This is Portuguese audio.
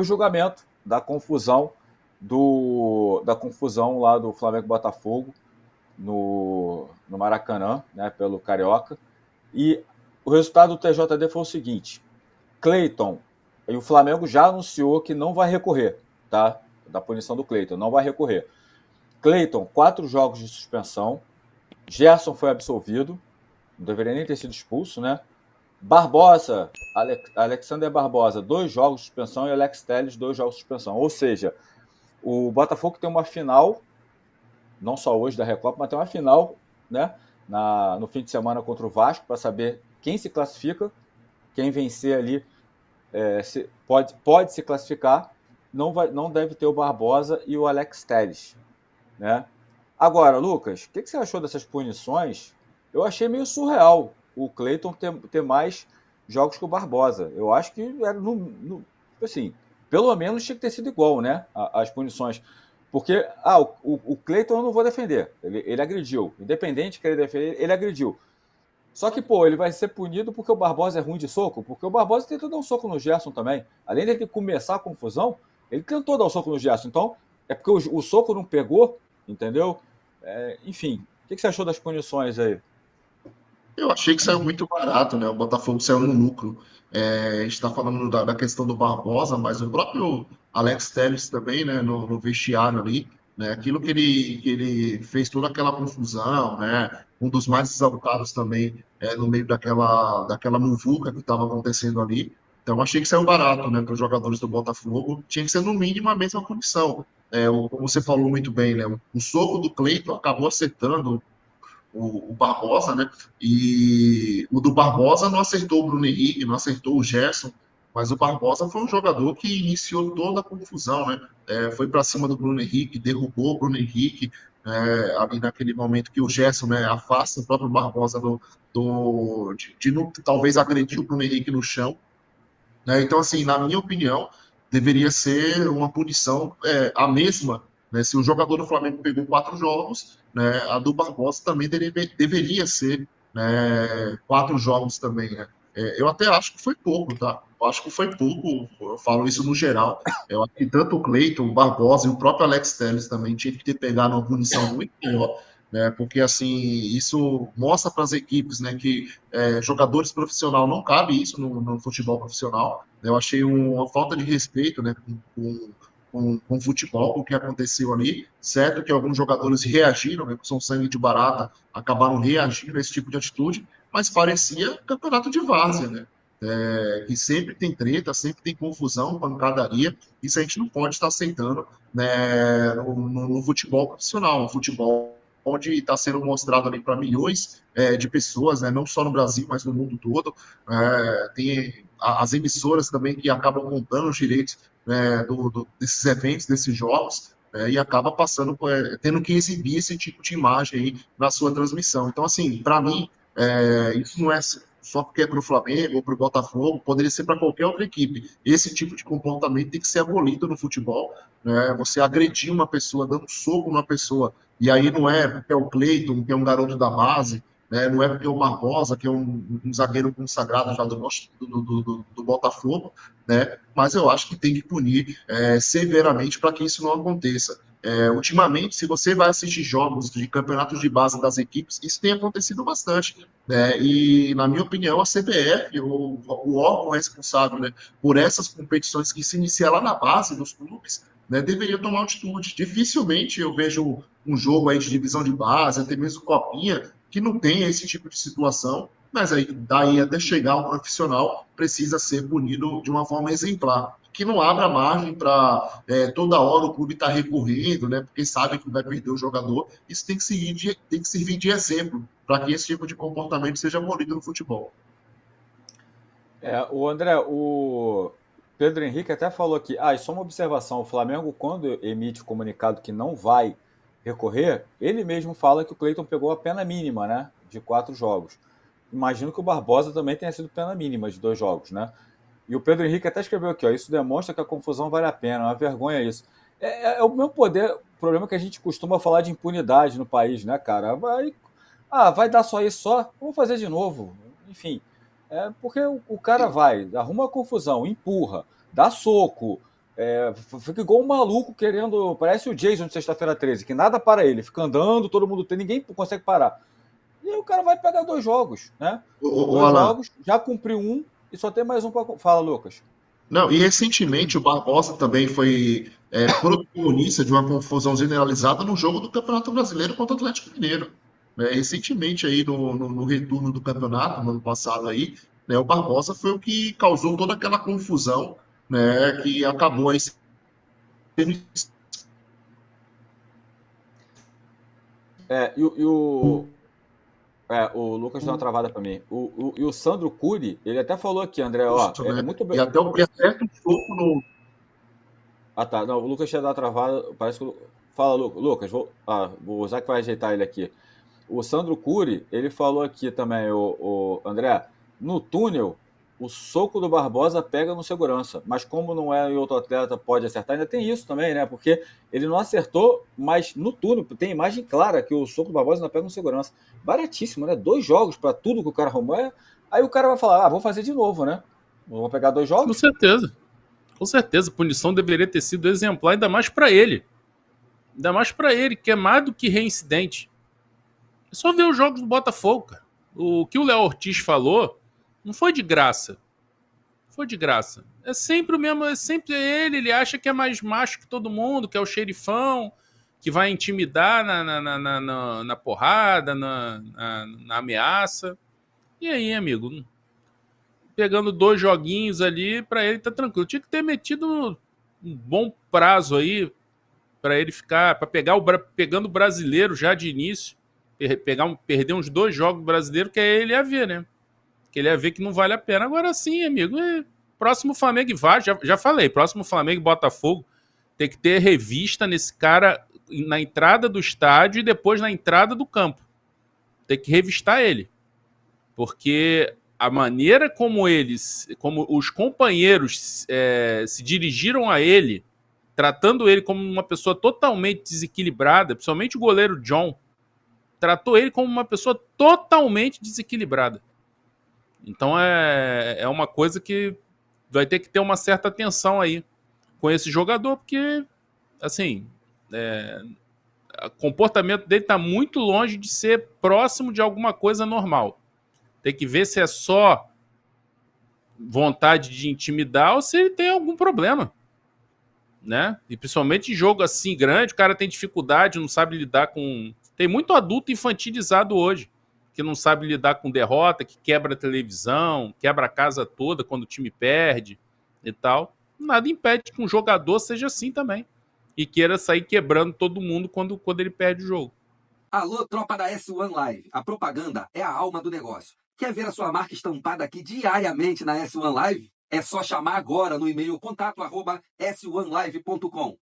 o julgamento da confusão lá do Flamengo e Botafogo no Maracanã, né, pelo Carioca. E o resultado do TJD foi o seguinte: Cleiton, e o Flamengo já anunciou que não vai recorrer, tá? Da punição do Cleiton, não vai recorrer. Cleiton, 4 jogos de suspensão. Gerson foi absolvido, não deveria nem ter sido expulso, né? Barbosa, Alexander Barbosa, 2 jogos de suspensão, e Alex Telles, 2 jogos de suspensão. Ou seja, o Botafogo tem uma final, não só hoje da Recopa, mas tem uma final, né, no fim de semana contra o Vasco, para saber quem se classifica, quem vencer ali pode se classificar. Não deve ter o Barbosa e o Alex Telles, né? Agora, Lucas, o que você achou dessas punições? Eu achei meio surreal o Cleiton ter mais jogos que o Barbosa. Eu acho que era assim, pelo menos tinha que ter sido igual, né? As punições. Porque o Cleiton eu não vou defender. Ele agrediu. Independente de querer defender, ele agrediu. Só que, pô, ele vai ser punido porque o Barbosa é ruim de soco? Porque o Barbosa tentou dar um soco no Gerson também. Além dele começar a confusão, ele tentou dar um soco no Gerson. Então, é porque o soco não pegou, entendeu? Enfim, o que você achou das punições aí? Eu achei que saiu muito barato, né? O Botafogo saiu no lucro. A gente está falando da questão do Barbosa, mas o próprio Alex Telles também, né? No vestiário ali, né? Aquilo que ele fez toda aquela confusão, né? Um dos mais exaltados também no meio daquela muvuca que estava acontecendo ali. Então, achei que saiu barato, né? Para os jogadores do Botafogo. Tinha que ser, no mínimo, a mesma punição. Como você falou muito bem, né? O soco do Cleiton acabou acertando o Barbosa, né? E o do Barbosa não acertou o Bruno Henrique, não acertou o Gerson, mas o Barbosa foi um jogador que iniciou toda a confusão, né? Foi para cima do Bruno Henrique, derrubou o Bruno Henrique, ali naquele momento que o Gerson, né, afasta o próprio Barbosa de não, talvez agredir o Bruno Henrique no chão, né? Então, assim, na minha opinião, deveria ser uma punição a mesma. Né? Se o jogador do Flamengo pegou 4 jogos, né, a do Barbosa também deveria ser, né, 4 jogos também. Né? Eu até acho que foi pouco, tá? Eu acho que foi pouco, eu falo isso no geral. Eu acho que tanto o Cleiton, o Barbosa e o próprio Alex Telles também tinha que ter pegado uma punição muito maior, né? Porque assim isso mostra para as equipes, né, que jogadores profissionais não cabe isso no futebol profissional. Eu achei uma falta de respeito, né, com o futebol, com o que aconteceu ali. Certo que alguns jogadores reagiram, né, são sangue de barata, acabaram reagindo a esse tipo de atitude, mas parecia campeonato de várzea, né? Que sempre tem treta, sempre tem confusão, pancadaria. Isso a gente não pode estar aceitando, né, no futebol profissional, no futebol onde está sendo mostrado ali para milhões de pessoas, né, não só no Brasil, mas no mundo todo. Tem as emissoras também que acabam comprando os direitos, né, desses eventos, desses jogos, e acaba passando, tendo que exibir esse tipo de imagem aí na sua transmissão. Então, assim, para mim, isso não é só porque é para o Flamengo ou para o Botafogo, poderia ser para qualquer outra equipe. Esse tipo de comportamento tem que ser abolido no futebol. Né? Você agredir uma pessoa, dando um soco numa pessoa, e aí não é porque é o Cleiton, que é um garoto da base, né? Não é porque é o Barbosa, que é um zagueiro consagrado já do Botafogo, né? Mas eu acho que tem que punir severamente para que isso não aconteça. Ultimamente, se você vai assistir jogos de campeonatos de base das equipes, isso tem acontecido bastante. Né? E, na minha opinião, a CBF, o órgão responsável, né, por essas competições que se iniciam lá na base dos clubes, né, deveria tomar atitude. Dificilmente eu vejo um jogo aí de divisão de base, até mesmo copinha, que não tenha esse tipo de situação, mas aí daí até chegar um profissional precisa ser punido de uma forma exemplar, que não abra margem para toda hora o clube estar recorrendo, né, porque sabe que vai perder o jogador. Isso tem que servir de exemplo para que esse tipo de comportamento seja abolido no futebol. O André, o Pedro Henrique até falou aqui, e só uma observação, o Flamengo, quando emite o comunicado que não vai recorrer, ele mesmo fala que o Cleiton pegou a pena mínima, né, de 4 jogos. Imagino que o Barbosa também tenha sido pena mínima de 2 jogos, né? E o Pedro Henrique até escreveu aqui, isso demonstra que a confusão vale a pena, é uma vergonha isso. É o meu poder, o problema é que a gente costuma falar de impunidade no país, né, cara? Vai dar só isso só? Vamos fazer de novo. Enfim, porque o cara vai, arruma uma confusão, empurra, dá soco, Fica igual um maluco querendo. Parece o Jason de Sexta-feira 13, que nada para ele, fica andando, todo mundo tem, ninguém consegue parar. E aí o cara vai pegar 2 jogos, né? O 2 Alan, jogos, já cumpriu um e só tem mais um para. Fala, Lucas. não, e recentemente o Barbosa também foi protagonista de uma confusão generalizada no jogo do Campeonato Brasileiro contra o Atlético Mineiro. Recentemente aí no retorno do campeonato, no ano passado aí, né, o Barbosa foi o que causou toda aquela confusão, né, que acabou aí sendo O Lucas deu uma travada para mim. E o Sandro Cury, ele até falou aqui, André, ó, expulso, né? muito E bem. até o acerta um soco no. Ah, tá. Não, o Lucas tinha dado uma travada. Parece que. Fala, Lucas. Vou usar que vai ajeitar ele aqui. O Sandro Cury, ele falou aqui também, o André, no túnel, o soco do Barbosa pega no segurança, mas como não é e outro atleta pode acertar, ainda tem isso também, né? Porque ele não acertou, mas no túnel tem imagem clara que o soco do Barbosa ainda pega no segurança. Baratíssimo, né? 2 jogos para tudo que o cara arrumou. Aí o cara vai falar, vou fazer de novo, né? Vou pegar 2 Com jogos? certeza. Com certeza. A punição deveria ter sido exemplar, ainda mais para ele. Ainda mais para ele, que é mais do que reincidente. É só ver os jogos do Botafogo, cara. O que o Léo Ortiz falou não foi de graça. Foi de graça. É sempre o mesmo, é sempre ele acha que é mais macho que todo mundo, que é o xerifão, que vai intimidar na porrada, na ameaça. E aí, amigo? Pegando 2 joguinhos ali, pra ele tá tranquilo. Tinha que ter metido um bom prazo aí pra ele ficar, pra pegar pegando o brasileiro já de início, perder uns 2 jogos brasileiros, que aí ele ia ver, né? Que ele ia ver que não vale a pena. Agora sim, amigo, próximo Flamengo já falei, próximo Flamengo e Botafogo tem que ter revista nesse cara na entrada do estádio e depois na entrada do campo. Tem que revistar ele. Porque a maneira como os companheiros se dirigiram a ele, tratando ele como uma pessoa totalmente desequilibrada, principalmente o goleiro John, tratou ele como uma pessoa totalmente desequilibrada. Então é uma coisa que vai ter que ter uma certa atenção aí com esse jogador, porque, assim, o comportamento dele está muito longe de ser próximo de alguma coisa normal. Tem que ver se é só vontade de intimidar ou se ele tem algum problema, né? E principalmente em jogo assim grande, o cara tem dificuldade, não sabe lidar com... Tem muito adulto infantilizado hoje, que não sabe lidar com derrota, que quebra a televisão, quebra a casa toda quando o time perde e tal. Nada impede que um jogador seja assim também e queira sair quebrando todo mundo quando ele perde o jogo. Alô, tropa da S1 Live. A propaganda é a alma do negócio. Quer ver a sua marca estampada aqui diariamente na S1 Live? É só chamar agora no e-mail contato@s1live.com.